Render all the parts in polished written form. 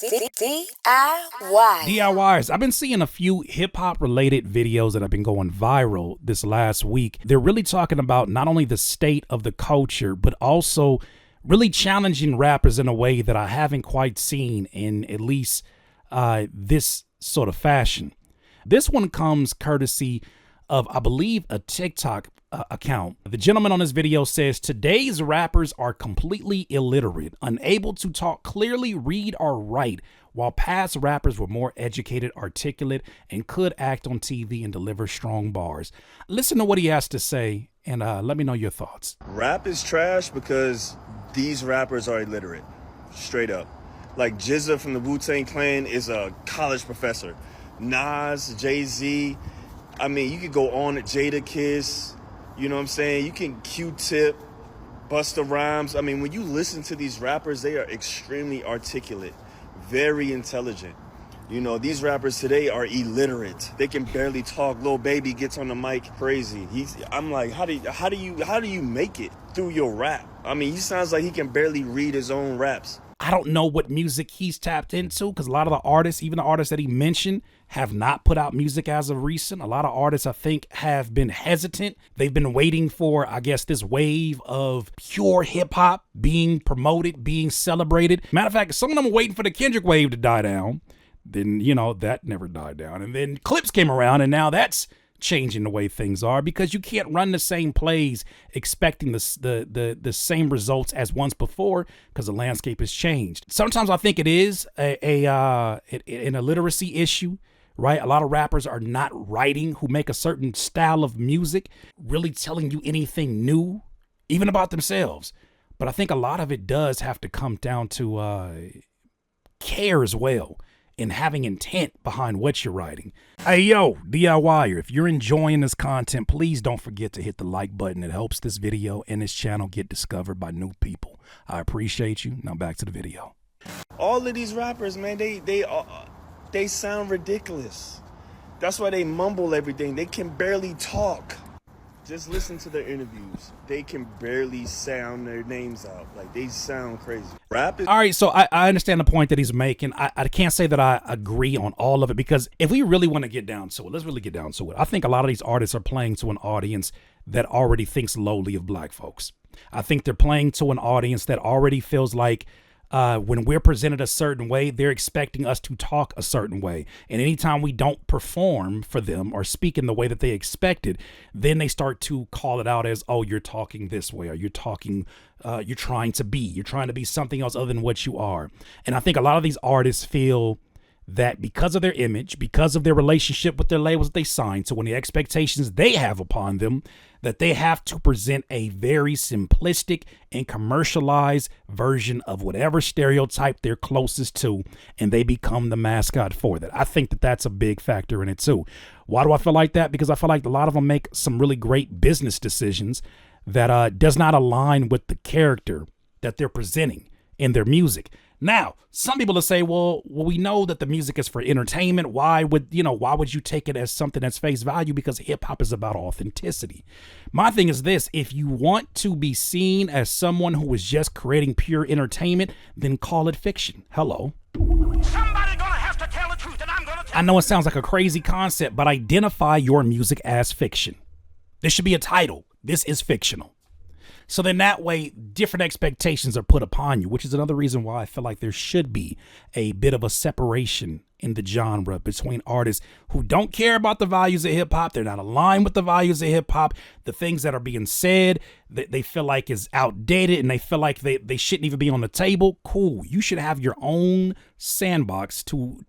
DIY. DIYers. I've been seeing a few hip-hop related videos that have been going viral this last week. They're really talking about not only the state of the culture, but also really challenging rappers in a way that I haven't quite seen in at least this sort of fashion. This one comes courtesy of, I believe, a TikTok account. The gentleman on this video says, today's rappers are completely illiterate, unable to talk clearly, read, or write, while past rappers were more educated, articulate, and could act on TV and deliver strong bars. Listen to what he has to say and let me know your thoughts. Rap is trash because these rappers are illiterate, straight up. Like GZA from the Wu-Tang Clan is a college professor. Nas, Jay-Z, I mean, you could go on at Jadakiss, you know what I'm saying? You can Q-Tip, Busta Rhymes. I mean, when you listen to these rappers, they are extremely articulate, very intelligent. You know, these rappers today are illiterate. They can barely talk. Lil Baby gets on the mic crazy. I'm like, how do you make it through your rap? I mean, he sounds like he can barely read his own raps. I don't know what music he's tapped into because a lot of the artists, even the artists that he mentioned, have not put out music as of recent. A lot of artists, I think, have been hesitant. They've been waiting for, I guess, this wave of pure hip hop being promoted, being celebrated. Matter of fact, some of them were waiting for the Kendrick wave to die down. Then, you know, that never died down. And then Clips came around, and now that's changing the way things are because you can't run the same plays expecting the same results as once before because the landscape has changed. Sometimes I think it is an illiteracy issue, right? A lot of rappers are not writing who make a certain style of music, really telling you anything new, even about themselves. But I think a lot of it does have to come down to care as well, and having intent behind what you're writing. Hey, yo, DIYer, if you're enjoying this content, please don't forget to hit the like button. It helps this video and this channel get discovered by new people. I appreciate you. Now back to the video. All of these rappers, man, they sound ridiculous. That's why they mumble everything. They can barely talk. Just listen to their interviews. They can barely sound their names out. Like, they sound crazy. Rap is... All right, so I understand the point that he's making. I can't say that I agree on all of it because if we really want to get down to it, let's really get down to it. I think a lot of these artists are playing to an audience that already thinks lowly of black folks. I think they're playing to an audience that already feels like when we're presented a certain way, they're expecting us to talk a certain way. And anytime we don't perform for them or speak in the way that they expected, then they start to call it out as, oh, you're talking this way, or you're trying to be something else other than what you are. And I think a lot of these artists feel that because of their image, because of their relationship with their labels that they signed, so when the expectations they have upon them, that they have to present a very simplistic and commercialized version of whatever stereotype they're closest to, and they become the mascot for that. I think that that's a big factor in it too. Why do I feel like that? Because I feel like a lot of them make some really great business decisions that does not align with the character that they're presenting in their music. Now, some people will say, well, we know that the music is for entertainment. Why would you take it as something that's face value? Because hip hop is about authenticity. My thing is this: if you want to be seen as someone who is just creating pure entertainment, then call it fiction. Hello. Somebody gonna have to tell the truth, and I'm gonna tell. I know it sounds like a crazy concept, but identify your music as fiction. This should be a title. This is fictional. So then that way, different expectations are put upon you, which is another reason why I feel like there should be a bit of a separation in the genre between artists who don't care about the values of hip hop. They're not aligned with the values of hip hop. The things that are being said that they feel like is outdated and they feel like they shouldn't even be on the table. Cool. You should have your own sandbox to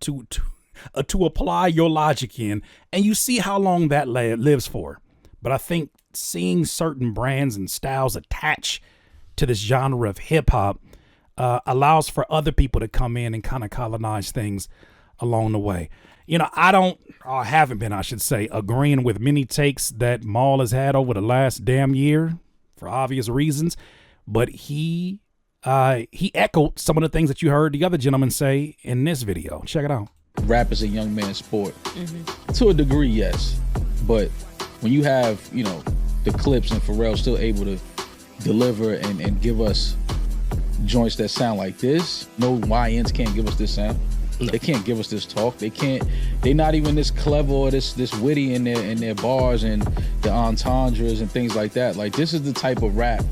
apply your logic in, and you see how long that lives for. But I think seeing certain brands and styles attach to this genre of hip hop allows for other people to come in and kind of colonize things along the way. You know, I haven't been, I should say, agreeing with many takes that Maul has had over the last damn year for obvious reasons. But he echoed some of the things that you heard the other gentleman say in this video. Check it out. Rap is a young man's sport. To a degree, yes. But when you have, the Clips and Pharrell still able to deliver and give us joints that sound like this. No YNs can't give us this sound. They can't give us this talk. They're not even this clever or this witty in their bars and the entendres and things like that. Like, this is the type of rap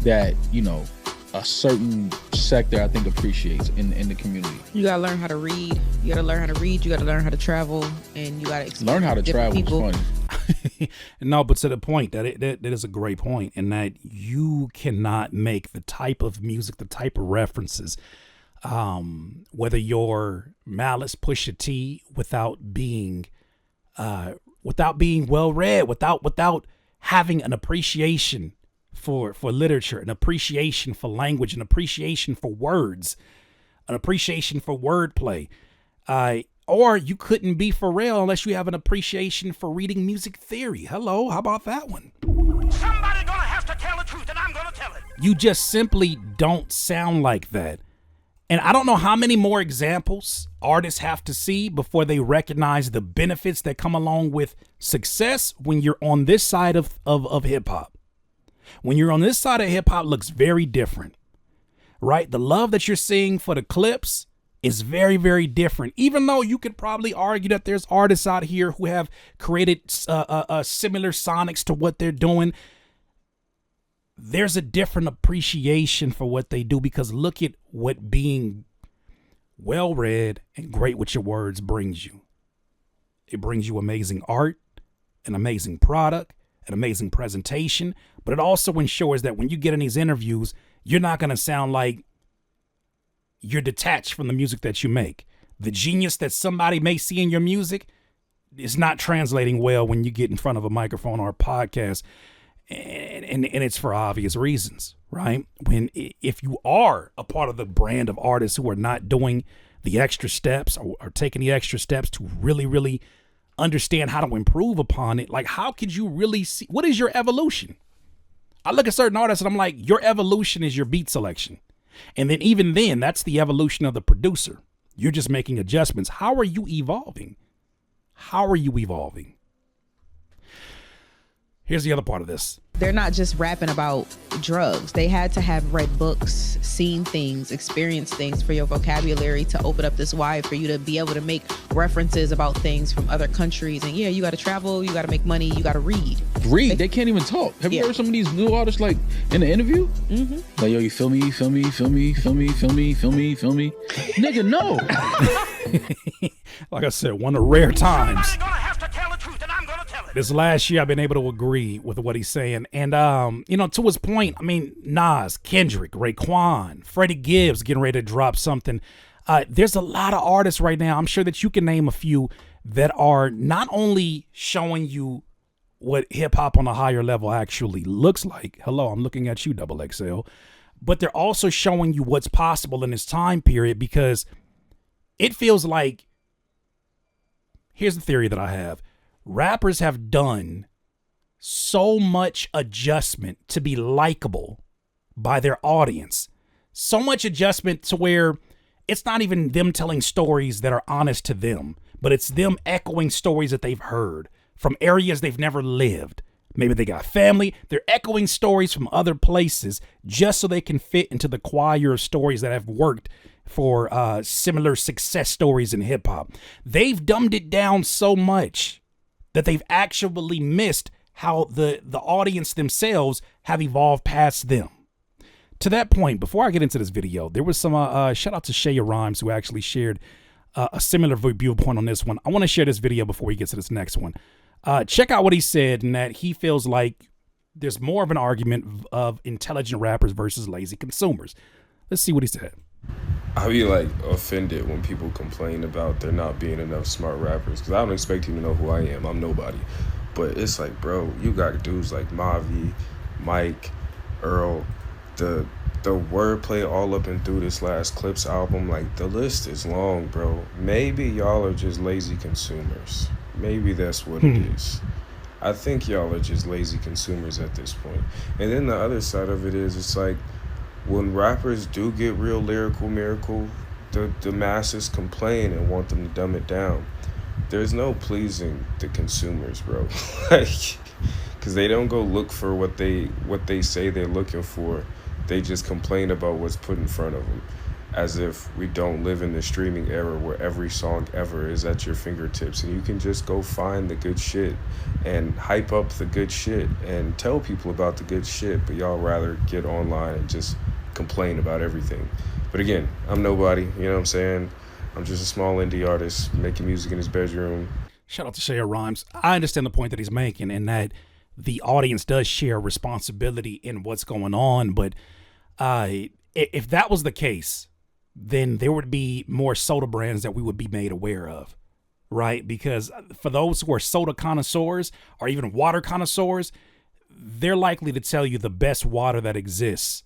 that, you know, a certain sector I think appreciates in the community. You gotta learn how to read. You gotta learn how to read. You gotta learn how to travel, and you gotta learn how to travel. People. Is funny. No, but to the point that that is a great point, in that you cannot make the type of music, the type of references, whether you're Malice, Pusha T, without being well read, without having an appreciation for literature, an appreciation for language, an appreciation for words, an appreciation for wordplay. Or you couldn't be Pharrell unless you have an appreciation for reading music theory. Hello, how about that one? Somebody gonna have to tell the truth, and I'm gonna tell it. You just simply don't sound like that. And I don't know how many more examples artists have to see before they recognize the benefits that come along with success when you're on this side of hip hop. When you're on this side of hip hop, looks very different, right? The love that you're seeing for the clips is very, very different. Even though you could probably argue that there's artists out here who have created similar sonics to what they're doing, there's a different appreciation for what they do, because look at what being well read and great with your words brings you. It brings you amazing art, an amazing product, an amazing presentation, but it also ensures that when you get in these interviews, you're not going to sound like you're detached from the music that you make. The genius that somebody may see in your music is not translating well when you get in front of a microphone or a podcast. And it's for obvious reasons, right? If you are a part of the brand of artists who are not doing the extra steps or taking the extra steps to really, really understand how to improve upon it, like, how could you really see what is your evolution? I look at certain artists and I'm like, your evolution is your beat selection. And then even then, that's the evolution of the producer. You're just making adjustments. How are you evolving? How are you evolving? Here's the other part of this. They're not just rapping about drugs. They had to have read books, seen things, experienced things for your vocabulary to open up this wide for you to be able to make references about things from other countries. And yeah, you got to travel, you got to make money, you got to read. They can't even talk. Have you heard some of these new artists, like, in the interview? Mm-hmm. Like, yo, you feel me? Nigga, no. Like I said, one of the rare times. Somebody gonna have to tell the truth, and I'm gonna tell it. This last year, I've been able to agree with what he's saying. And, to his point, I mean, Nas, Kendrick, Raekwon, Freddie Gibbs getting ready to drop something. There's a lot of artists right now, I'm sure that you can name a few, that are not only showing you what hip hop on a higher level actually looks like. Hello, I'm looking at you, Double XL. But they're also showing you what's possible in this time period, because it feels like, here's the theory that I have. Rappers have done so much adjustment to be likable by their audience. So much adjustment to where it's not even them telling stories that are honest to them, but it's them echoing stories that they've heard from areas they've never lived. Maybe they got family. They're echoing stories from other places just so they can fit into the choir of stories that have worked for similar success stories in hip hop. They've dumbed it down so much that they've actually missed how the audience themselves have evolved past them. To that point, before I get into this video, there was some shout out to Shaya Rhymes, who actually shared a similar viewpoint on this one. I want to share this video before we get to this next one. Check out what he said, and that he feels like there's more of an argument of intelligent rappers versus lazy consumers. Let's see what he said. I be like offended when people complain about there not being enough smart rappers, because I don't expect you to know who I am. I'm nobody. But it's like, bro, you got dudes like Mavi, Mike, Earl, the wordplay all up and through this last Clips album. Like, the list is long, bro. Maybe y'all are just lazy consumers. Maybe that's what it is. I think y'all are just lazy consumers at this point. And then the other side of it is, it's like, when rappers do get real lyrical miracle, the masses complain and want them to dumb it down. There's no pleasing the consumers, bro. Like, because they don't go look for what they say they're looking for. They just complain about what's put in front of them, as if we don't live in the streaming era where every song ever is at your fingertips and you can just go find the good shit and hype up the good shit and tell people about the good shit, but y'all rather get online and just complain about everything. But again, I'm nobody, you know what I'm saying? I'm just a small indie artist making music in his bedroom. Shout out to Shea Rhymes. I understand the point that he's making and that the audience does share responsibility in what's going on, but if that was the case, then there would be more soda brands that we would be made aware of, right? Because for those who are soda connoisseurs or even water connoisseurs, they're likely to tell you the best water that exists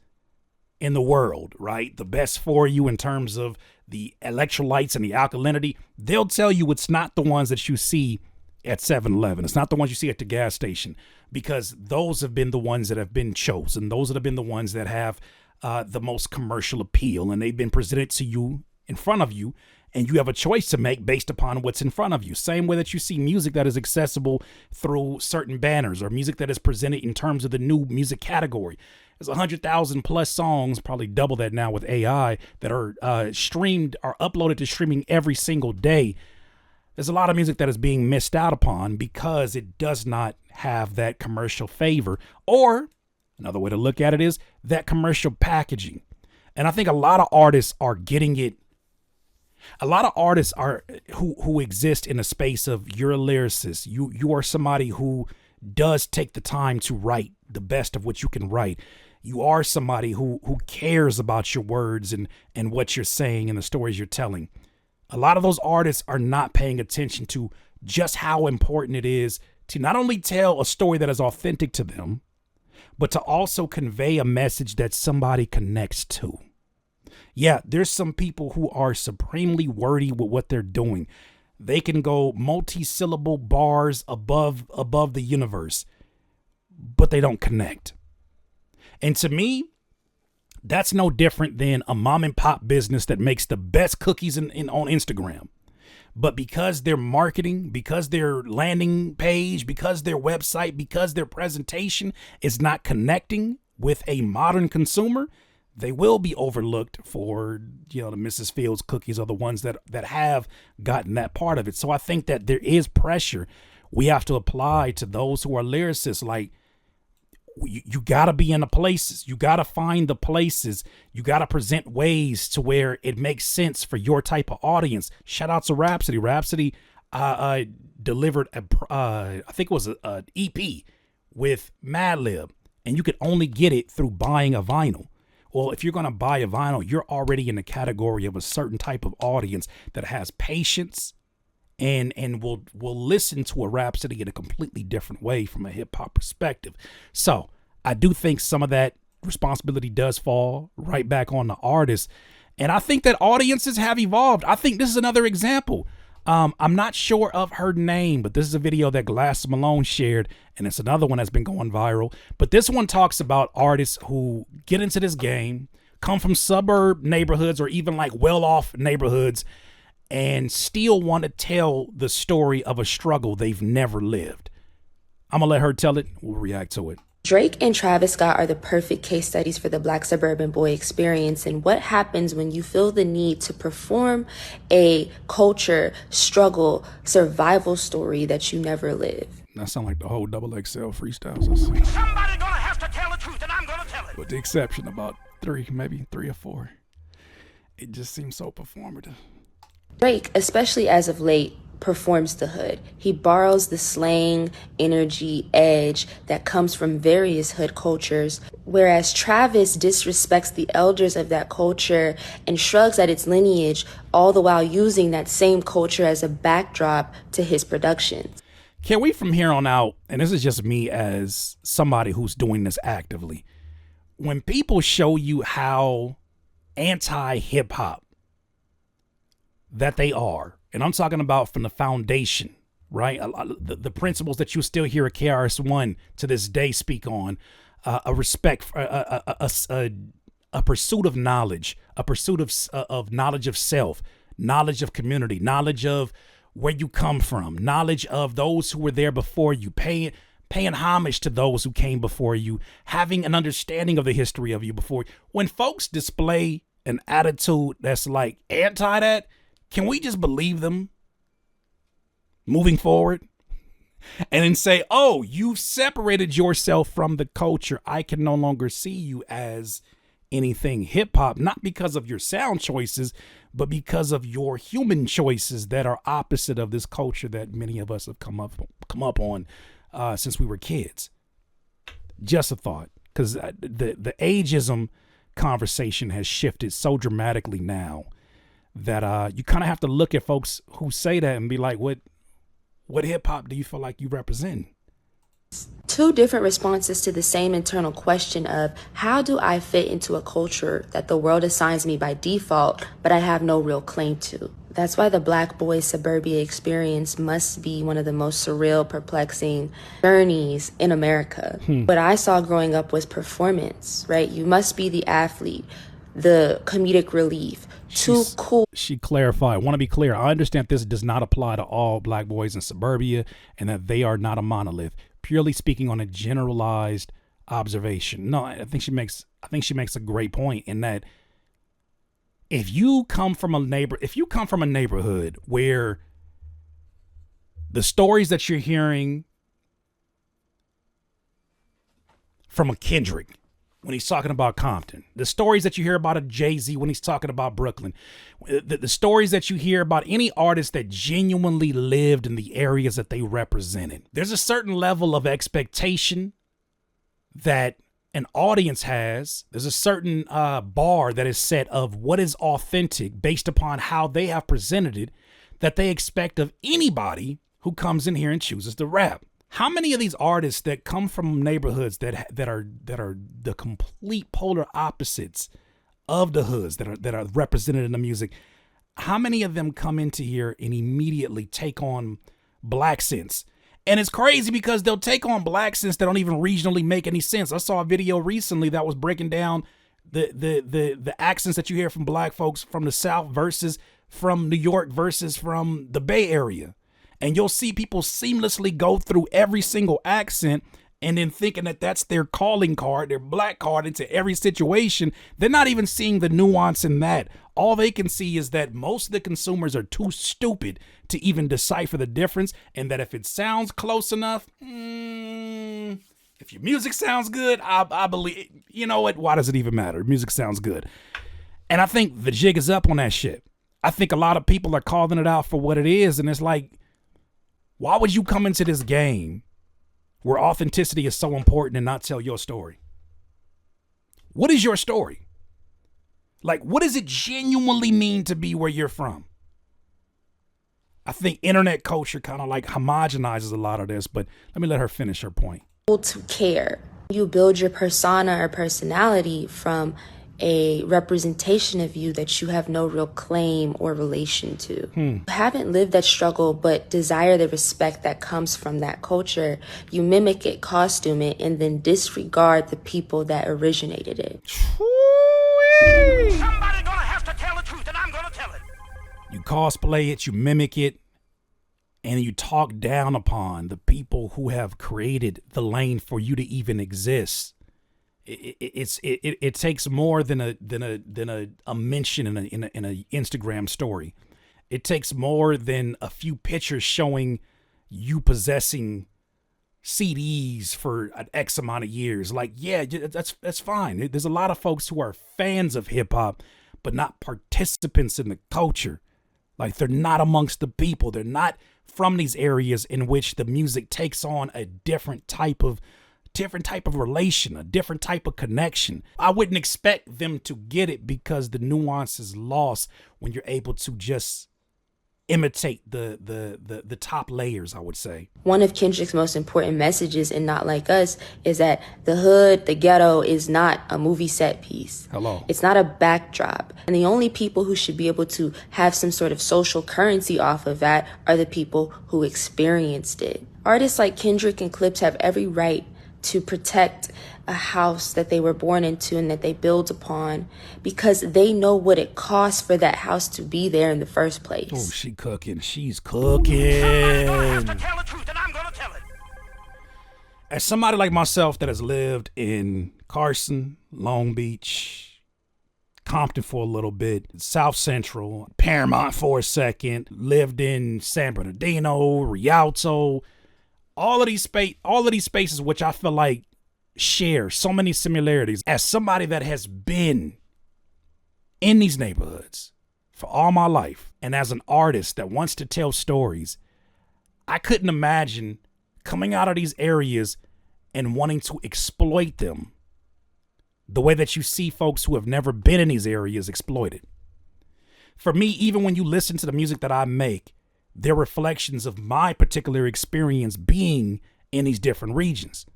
in the world, right? The best for you in terms of the electrolytes and the alkalinity. They'll tell you it's not the ones that you see at 7-Eleven. It's not the ones you see at the gas station, because those have been the ones that have been chosen. Those have been the ones that have the most commercial appeal, and they've been presented to you in front of you, and you have a choice to make based upon what's in front of you. Same way that you see music that is accessible through certain banners, or music that is presented in terms of the new music category. There's 100,000 plus songs, probably double that now with AI, that are streamed or uploaded to streaming every single day. There's a lot of music that is being missed out upon because it does not have that commercial favor, or another way to look at it is that commercial packaging. And I think a lot of artists are getting it. A lot of artists are who exist in a space of, you're a lyricist. You are somebody who does take the time to write the best of what you can write. You are somebody who cares about your words and what you're saying and the stories you're telling. A lot of those artists are not paying attention to just how important it is to not only tell a story that is authentic to them, but to also convey a message that somebody connects to. Yeah, there's some people who are supremely wordy with what they're doing. They can go multi-syllable bars above the universe, but they don't connect. And to me, that's no different than a mom and pop business that makes the best cookies on Instagram. But because their marketing, because their landing page, because their website, because their presentation is not connecting with a modern consumer, they will be overlooked for, the Mrs. Fields cookies are the ones that have gotten that part of it. So I think that there is pressure we have to apply to those who are lyricists. Like, you got to be in the places. You got to find the places. You got to present ways to where it makes sense for your type of audience. Shout out to Rhapsody. Rhapsody delivered I think it was an EP with Madlib, and you could only get it through buying a vinyl. Well, if you're going to buy a vinyl, you're already in the category of a certain type of audience that has patience and will listen to a Rhapsody in a completely different way from a hip hop perspective. So I do think some of that responsibility does fall right back on the artist. And I think that audiences have evolved. I think this is another example. I'm not sure of her name, but this is a video that Glass Malone shared, and it's another one that's been going viral. But this one talks about artists who get into this game, come from suburb neighborhoods or even like well-off neighborhoods, and still want to tell the story of a struggle they've never lived. I'm going to let her tell it. We'll react to it. Drake and Travis Scott are the perfect case studies for the Black suburban boy experience and what happens when you feel the need to perform a culture, struggle, survival story that you never live. That sounds like the whole XXL freestyles. Somebody gonna have to tell the truth, and I'm gonna tell it. With the exception about maybe three or four. It just seems so performative. Drake, especially as of late, performs the hood. He borrows the slang, energy, edge that comes from various hood cultures, whereas Travis disrespects the elders of that culture and shrugs at its lineage, all the while using that same culture as a backdrop to his productions. Can we from here on out, and this is just me as somebody who's doing this actively, when people show you how anti-hip-hop that they are, and I'm talking about from the foundation, right? The principles that you still hear at KRS-One to this day speak on, a respect, a pursuit of knowledge, a pursuit of knowledge of self, knowledge of community, knowledge of where you come from, knowledge of those who were there before you, paying paying homage to those who came before you, having an understanding of the history of you before. When folks display an attitude that's like anti that, can we just believe them moving forward? And then say, oh, you've separated yourself from the culture. I can no longer see you as anything hip hop, not because of your sound choices, but because of your human choices that are opposite of this culture that many of us have come up on since we were kids. Just a thought, because the ageism conversation has shifted so dramatically now that you kind of have to look at folks who say that and be like, what hip hop do you feel like you represent? Two different responses to the same internal question of how do I fit into a culture that the world assigns me by default, but I have no real claim to. That's why the Black boy suburbia experience must be one of the most surreal, perplexing journeys in America. What I saw growing up was performance, right? You must be the athlete, the comedic relief. Too cool. She clarified. I want to be clear. I understand this does not apply to all Black boys in suburbia and that they are not a monolith. Purely speaking on a generalized observation. No, I think she makes a great point in that if you come from a neighborhood where the stories that you're hearing from a Kendrick when he's talking about Compton, the stories that you hear about a Jay-Z when he's talking about Brooklyn, the stories that you hear about any artist that genuinely lived in the areas that they represented. There's a certain level of expectation that an audience has. There's a certain bar that is set of what is authentic based upon how they have presented it that they expect of anybody who comes in here and chooses to rap. How many of these artists that come from neighborhoods that are the complete polar opposites of the hoods that are represented in the music? How many of them come into here and immediately take on black sense? And it's crazy because they'll take on black sense that don't even regionally make any sense. I saw a video recently that was breaking down the accents that you hear from black folks from the South versus from New York versus from the Bay Area. And you'll see people seamlessly go through every single accent and then thinking that that's their calling card, their black card into every situation. They're not even seeing the nuance in that. All they can see is that most of the consumers are too stupid to even decipher the difference, and that if it sounds close enough, if your music sounds good, I believe, you know what? Why does it even matter? Music sounds good. And I think the jig is up on that shit. I think a lot of people are calling it out for what it is, and it's like, why would you come into this game where authenticity is so important and not tell your story? What is your story? Like, what does it genuinely mean to be where you're from? I think internet culture kind of like homogenizes a lot of this, but let me let her finish her point. To care. You build your persona or personality from a representation of you that you have no real claim or relation to. You haven't lived that struggle but desire the respect that comes from that culture. You mimic it, costume it, and then disregard the people that originated it. Somebody gonna have to tell the truth, and I'm gonna tell it. You cosplay it, you mimic it, and you talk down upon the people who have created the lane for you to even exist. It takes more than a mention in a Instagram story. It takes more than a few pictures showing you possessing CDs for an X amount of years. Like, yeah, that's fine. There's a lot of folks who are fans of hip hop, but not participants in the culture. Like, they're not amongst the people. They're not from these areas in which the music takes on a different type of relation, a different type of connection. I wouldn't expect them to get it because the nuance is lost when you're able to just imitate the top layers, I would say. One of Kendrick's most important messages in Not Like Us is that the hood, the ghetto, is not a movie set piece. Hello. It's not a backdrop. And the only people who should be able to have some sort of social currency off of that are the people who experienced it. Artists like Kendrick and Clips have every right to protect a house that they were born into and that they build upon because they know what it costs for that house to be there in the first place. Oh, she cooking. She's cooking. Somebody gonna have to tell the truth, and I'm gonna tell it. As somebody like myself that has lived in Carson, Long Beach, Compton for a little bit, South Central, Paramount for a second, lived in San Bernardino, Rialto, all of these spaces which I feel like share so many similarities. As somebody that has been in these neighborhoods for all my life, and as an artist that wants to tell stories, I couldn't imagine coming out of these areas and wanting to exploit them the way that you see folks who have never been in these areas exploited. For me, even when you listen to the music that I make, they're reflections of my particular experience being in these different regions.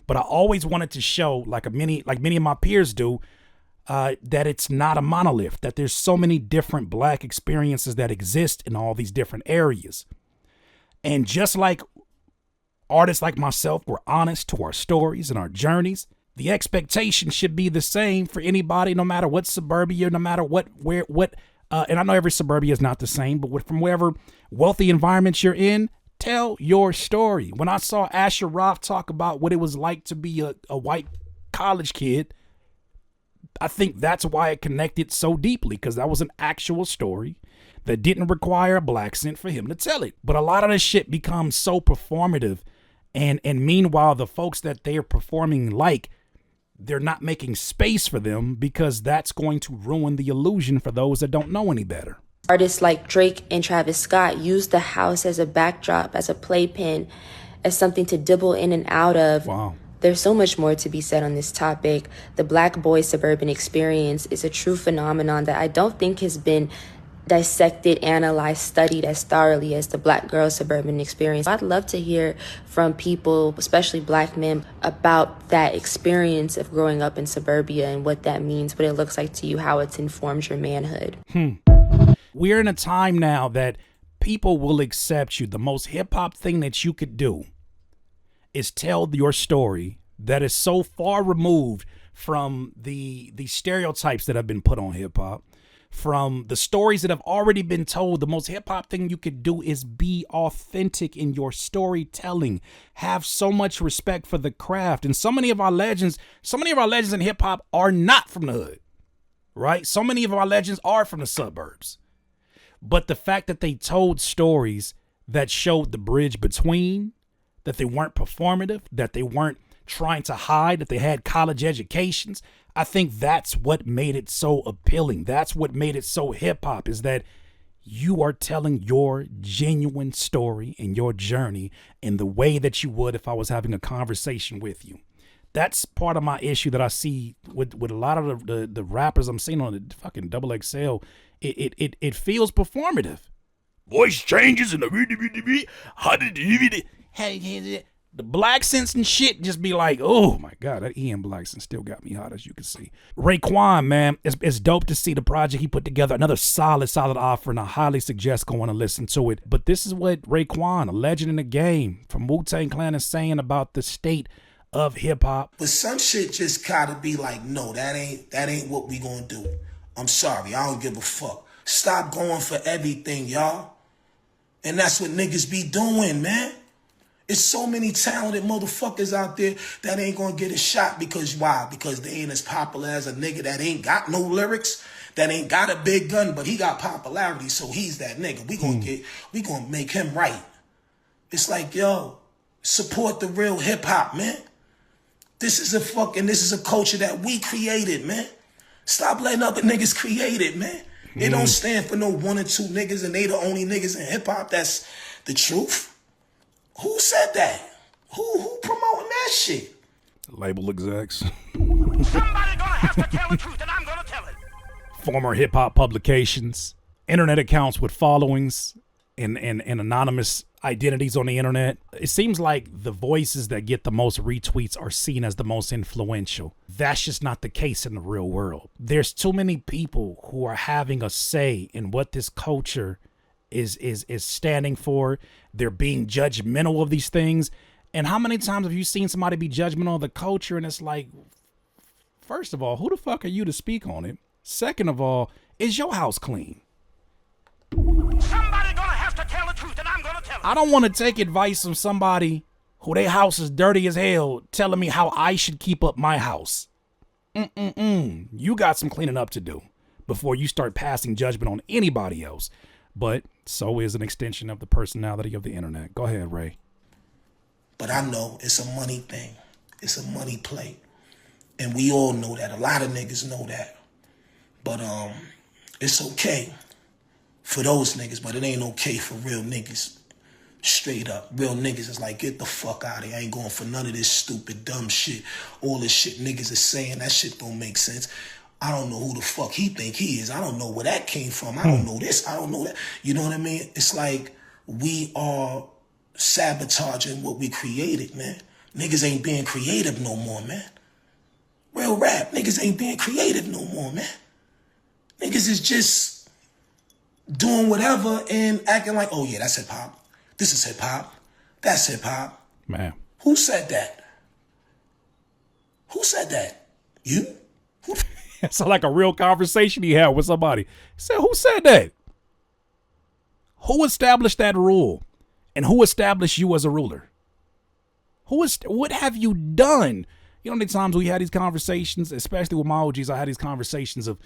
But I always wanted to show, like many of my peers do, that it's not a monolith, that there's so many different Black experiences that exist in all these different areas. And just like artists like myself were honest to our stories and our journeys, the expectation should be the same for anybody, no matter what suburbia, no matter and I know every suburbia is not the same, but from wherever wealthy environments you're in, tell your story. When I saw Asher Roth talk about what it was like to be a white college kid, I think that's why it connected so deeply, because that was an actual story that didn't require a Black accent for him to tell it. But a lot of this shit becomes so performative, and meanwhile, the folks that they are performing like, they're not making space for them, because that's going to ruin the illusion for those that don't know any better. Artists like Drake and Travis Scott use the house as a backdrop, as a playpen, as something to dibble in and out of. Wow. There's so much more to be said on this topic. The Black boy suburban experience is a true phenomenon that I don't think has been dissected, analyzed, studied as thoroughly as the Black girl suburban experience. I'd love to hear from people, especially Black men, about that experience of growing up in suburbia and what that means, what it looks like to you, how it's informed your manhood. We're in a time now that people will accept you. The most hip-hop thing that you could do is tell your story that is so far removed from the stereotypes that have been put on hip-hop, from the stories that have already been told. The most hip-hop thing you could do is be authentic in your storytelling. Have so much respect for the craft. And so many of our legends in hip-hop are not from the hood, right? So many of our legends are from the suburbs. But the fact that they told stories that showed the bridge between, that they weren't performative, that they weren't trying to hide, that they had college educations, I think that's what made it so appealing. That's what made it so hip hop, is that you are telling your genuine story and your journey in the way that you would if I was having a conversation with you. That's part of my issue that I see with a lot of the rappers I'm seeing on the fucking XXL. It feels performative. Voice changes and the Black sense and shit just be like, oh my God, that Ian Blackson still got me hot, as you can see. Raekwon, man, it's dope to see the project he put together. Another solid offer, and I highly suggest going to listen to it. But this is what Raekwon, a legend in the game from Wu-Tang Clan, is saying about the state of hip hop. But some shit just gotta be like, no, that ain't what we gonna do. I'm sorry, I don't give a fuck. Stop going for everything, y'all. And that's what niggas be doing, man. It's so many talented motherfuckers out there that ain't gonna get a shot because why? Because they ain't as popular as a nigga that ain't got no lyrics, that ain't got a big gun, but he got popularity, so he's that nigga. We gonna make him right. It's like, yo, support the real hip hop, man. This is a culture that we created, man. Stop letting other niggas create it, man. It don't stand for no one or two niggas and they the only niggas in hip hop. That's the truth. Who said that? Who promoting that shit? Label execs. Somebody gonna have to tell the truth, and I'm gonna tell it. Former hip hop publications, internet accounts with followings, and anonymous identities on the internet. It seems like the voices that get the most retweets are seen as the most influential. That's just not the case in the real world. There's too many people who are having a say in what this culture is standing for. They're being judgmental of these things. And how many times have you seen somebody be judgmental of the culture? And it's like, first of all, who the fuck are you to speak on it? Second of all, is your house clean? Somebody gonna have to tell the truth, and I'm gonna tell it. I don't want to take advice from somebody who their house is dirty as hell telling me how I should keep up my house. You got some cleaning up to do before you start passing judgment on anybody else. But so is an extension of the personality of the internet. Go ahead, Ray. But I know it's a money thing. It's a money play. And we all know that. A lot of niggas know that. But it's okay for those niggas, but it ain't okay for real niggas. Straight up. Real niggas is like, get the fuck out of here. I ain't going for none of this stupid, dumb shit. All this shit niggas is saying, that shit don't make sense. I don't know who the fuck he think he is. I don't know where that came from. I don't know this. I don't know that. You know what I mean? It's like we are sabotaging what we created, man. Niggas ain't being creative no more, man. Real rap. Niggas ain't being creative no more, man. Niggas is just doing whatever and acting like, oh yeah, that's hip hop. This is hip hop. That's hip hop. Man. Who said that? Who said that? You? It's like a real conversation he had with somebody. He said, who said that? Who established that rule? And who established you as a ruler? What have you done? You know, many times we had these conversations, especially with my OGs, I had these conversations of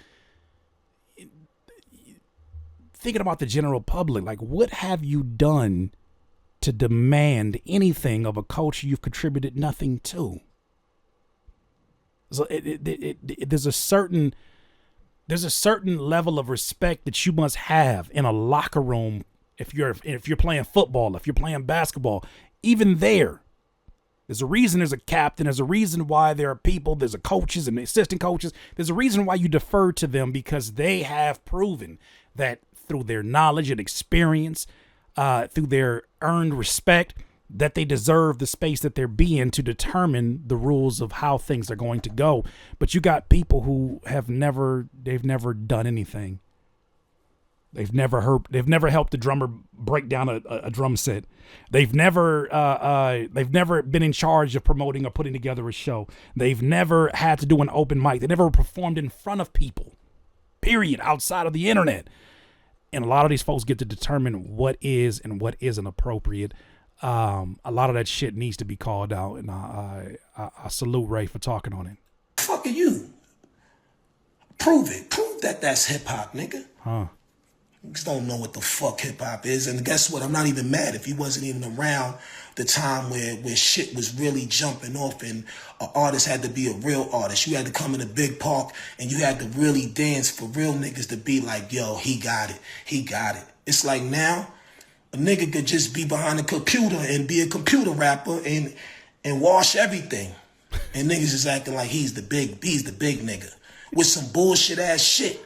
thinking about the general public. Like, what have you done to demand anything of a culture you've contributed nothing to? So there's a certain level of respect that you must have in a locker room. If you're playing football, if you're playing basketball, even there's a reason there's a captain. There's a reason why there are people. There's a coaches and assistant coaches. There's a reason why you defer to them, because they have proven that through their knowledge and experience, through their earned respect, that they deserve the space that they're being to determine the rules of how things are going to go. But you got people who they've never done anything. They've never helped the drummer break down a drum set. They've never been in charge of promoting or putting together a show. They've never had to do an open mic. They never performed in front of people, period, outside of the internet. And a lot of these folks get to determine what is and what isn't appropriate. A lot of that shit needs to be called out, and I salute Ray for talking on it. Fuck are you? Prove it. Prove that that's hip hop, nigga. Huh. Niggas don't know what the fuck hip hop is, and guess what? I'm not even mad if he wasn't even around the time where shit was really jumping off, and an artist had to be a real artist. You had to come in a big park, and you had to really dance for real niggas to be like, yo, he got it. He got it. It's like now, a nigga could just be behind a computer and be a computer rapper and wash everything. And niggas is acting like he's the big nigga with some bullshit ass shit.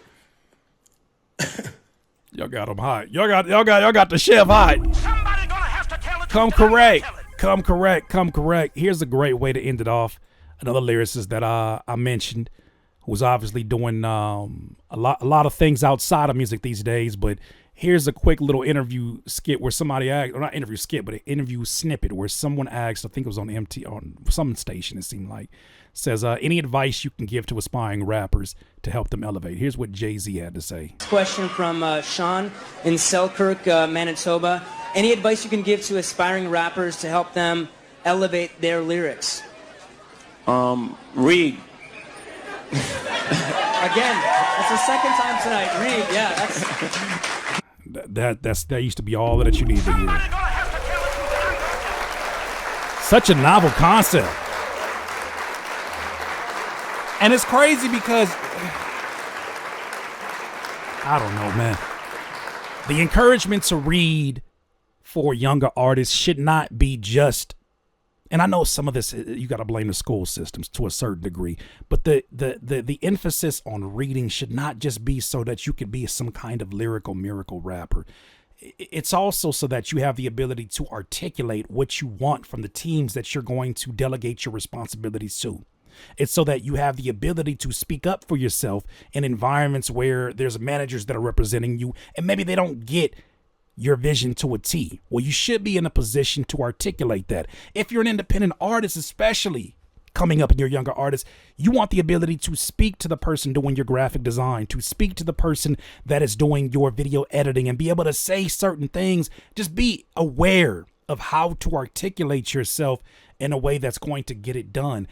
Y'all got him hot. Y'all got the chef hot. Somebody gonna have to tell it. Come correct. Here's a great way to end it off. Another lyricist that I mentioned, who's obviously doing a lot of things outside of music these days, but here's a quick little interview skit where somebody asked, or not interview skit, but an interview snippet where someone asked, I think it was on on some station, it seemed like, says, any advice you can give to aspiring rappers to help them elevate? Here's what Jay-Z had to say. Question from Sean in Selkirk, Manitoba. Any advice you can give to aspiring rappers to help them elevate their lyrics? Read. Again, that's the second time tonight. Read, yeah, that used to be all that you need to hear. Such a novel concept. And it's crazy because, I don't know, man. The encouragement to read for younger artists should not be just, and I know some of this, you got to blame the school systems to a certain degree, but the emphasis on reading should not just be so that you could be some kind of lyrical miracle rapper. It's also so that you have the ability to articulate what you want from the teams that you're going to delegate your responsibilities to. It's so that you have the ability to speak up for yourself in environments where there's managers that are representing you, and maybe they don't get your vision to a T. Well, you should be in a position to articulate that. If you're an independent artist, especially coming up in your younger artists, you want the ability to speak to the person doing your graphic design, to speak to the person that is doing your video editing, and be able to say certain things. Just be aware of how to articulate yourself in a way that's going to get it done.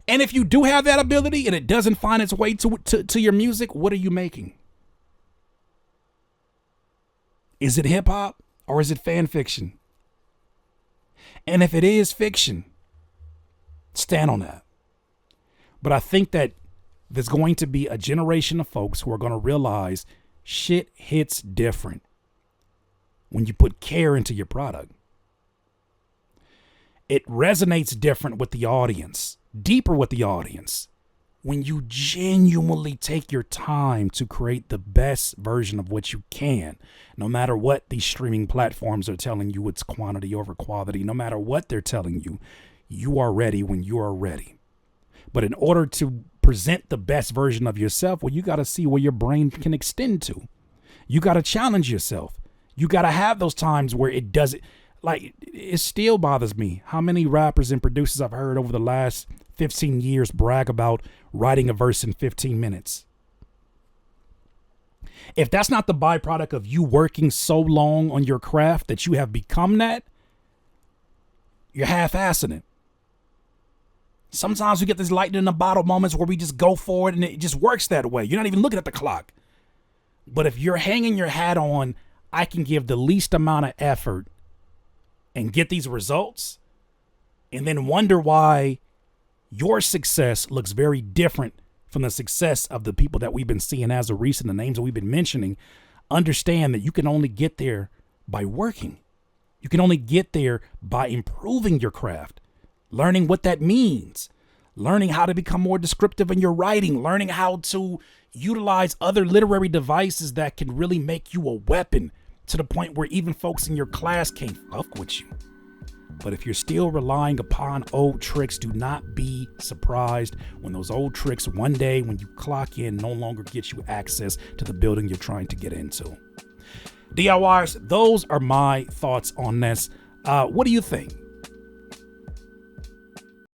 And if you do have that ability and it doesn't find its way to your music, what are you making? Is it hip hop or is it fan fiction? And if it is fiction, stand on that. But I think that there's going to be a generation of folks who are going to realize shit hits different when you put care into your product. It resonates different with the audience, deeper with the audience, when you genuinely take your time to create the best version of what you can. No matter what these streaming platforms are telling you, it's quantity over quality. No matter what they're telling you, you are ready when you are ready. But in order to present the best version of yourself, well, you got to see where your brain can extend to. You got to challenge yourself. You got to have those times where it doesn't, like, it still bothers me how many rappers and producers I've heard over the last 15 years brag about writing a verse in 15 minutes. If that's not the byproduct of you working so long on your craft that you have become that, you're half-assing it. Sometimes we get these lightning in the bottle moments where we just go for it and it just works that way. You're not even looking at the clock. But if you're hanging your hat on, I can give the least amount of effort and get these results, and then wonder why your success looks very different from the success of the people that we've been seeing as of recent, the names that we've been mentioning, understand that you can only get there by working. You can only get there by improving your craft, learning what that means, learning how to become more descriptive in your writing, learning how to utilize other literary devices that can really make you a weapon to the point where even folks in your class can't fuck with you. But if you're still relying upon old tricks, do not be surprised when those old tricks one day when you clock in no longer get you access to the building you're trying to get into. DIYers, those are my thoughts on this. What do you think?